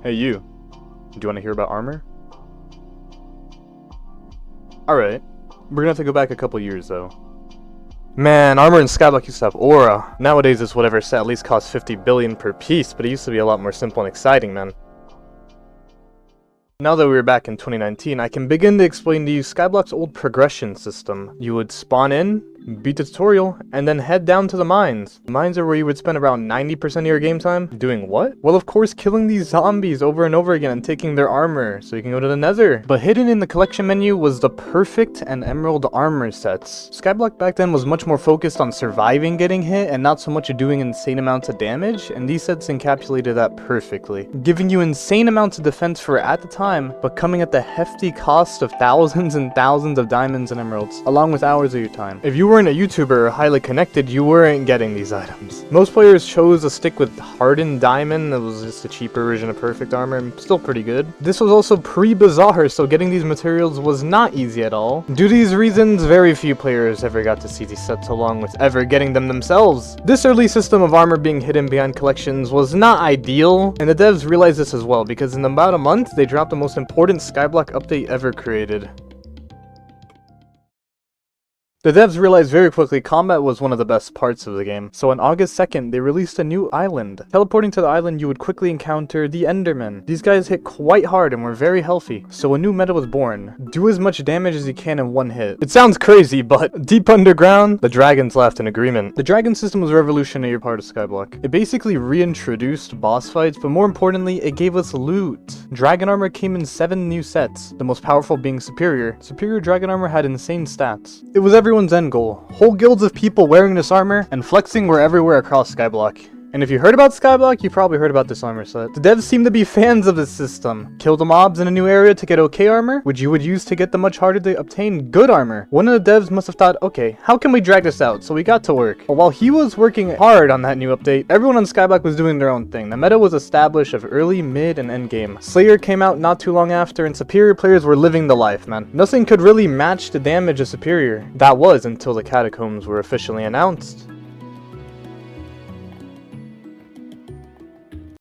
Hey you, do you want to hear about armor? Alright, we're gonna have to go back a couple years though. Man, armor in Skyblocks used to have aura. Nowadays this whatever set at least costs 50 billion per piece, but it used to be a lot more simple and exciting, man. Now that we're back in 2019, I can begin to explain to you Skyblock's old progression system. You would spawn in, beat the tutorial, and then head down to the mines. The mines are where you would spend around 90% of your game time. Doing what? Well, of course, killing these zombies over and over again and taking their armor, so you can go to the nether. But hidden in the collection menu was the perfect and emerald armor sets. Skyblock back then was much more focused on surviving getting hit and not so much doing insane amounts of damage, and these sets encapsulated that perfectly. Giving you insane amounts of defense for at the time, but coming at the hefty cost of thousands and thousands of diamonds and emeralds, along with hours of your time. If you weren't a YouTuber or highly connected, you weren't getting these items. Most players chose to stick with hardened diamond. That was just a cheaper version of perfect armor, and still pretty good. This was also pre-bazaar, so getting these materials was not easy at all. Due to these reasons, very few players ever got to see these sets along with ever getting them themselves. This early system of armor being hidden behind collections was not ideal, and the devs realized this as well, because in about a month, they dropped the most important Skyblock update ever created. The devs realized very quickly combat was one of the best parts of the game, so on August 2nd, they released a new island. Teleporting to the island, you would quickly encounter the Endermen. These guys hit quite hard and were very healthy, so a new meta was born. Do as much damage as you can in one hit. It sounds crazy, but deep underground, the dragons left in agreement. The dragon system was a revolutionary part of Skyblock. It basically reintroduced boss fights, but more importantly, it gave us loot. Dragon armor came in 7 new sets, the most powerful being Superior. Superior dragon armor had insane stats. It was everyone's end goal. Whole guilds of people wearing this armor and flexing were everywhere across Skyblock. And if you heard about Skyblock, you probably heard about this armor set. The devs seem to be fans of this system. Kill the mobs in a new area to get okay armor, which you would use to get the much harder to obtain good armor. One of the devs must have thought, okay, how can we drag this out? So we got to work. But while he was working hard on that new update, everyone on Skyblock was doing their own thing. The meta was established of early, mid, and end game. Slayer came out not too long after, and Superior players were living the life, man. Nothing could really match the damage of Superior. That was until the Catacombs were officially announced.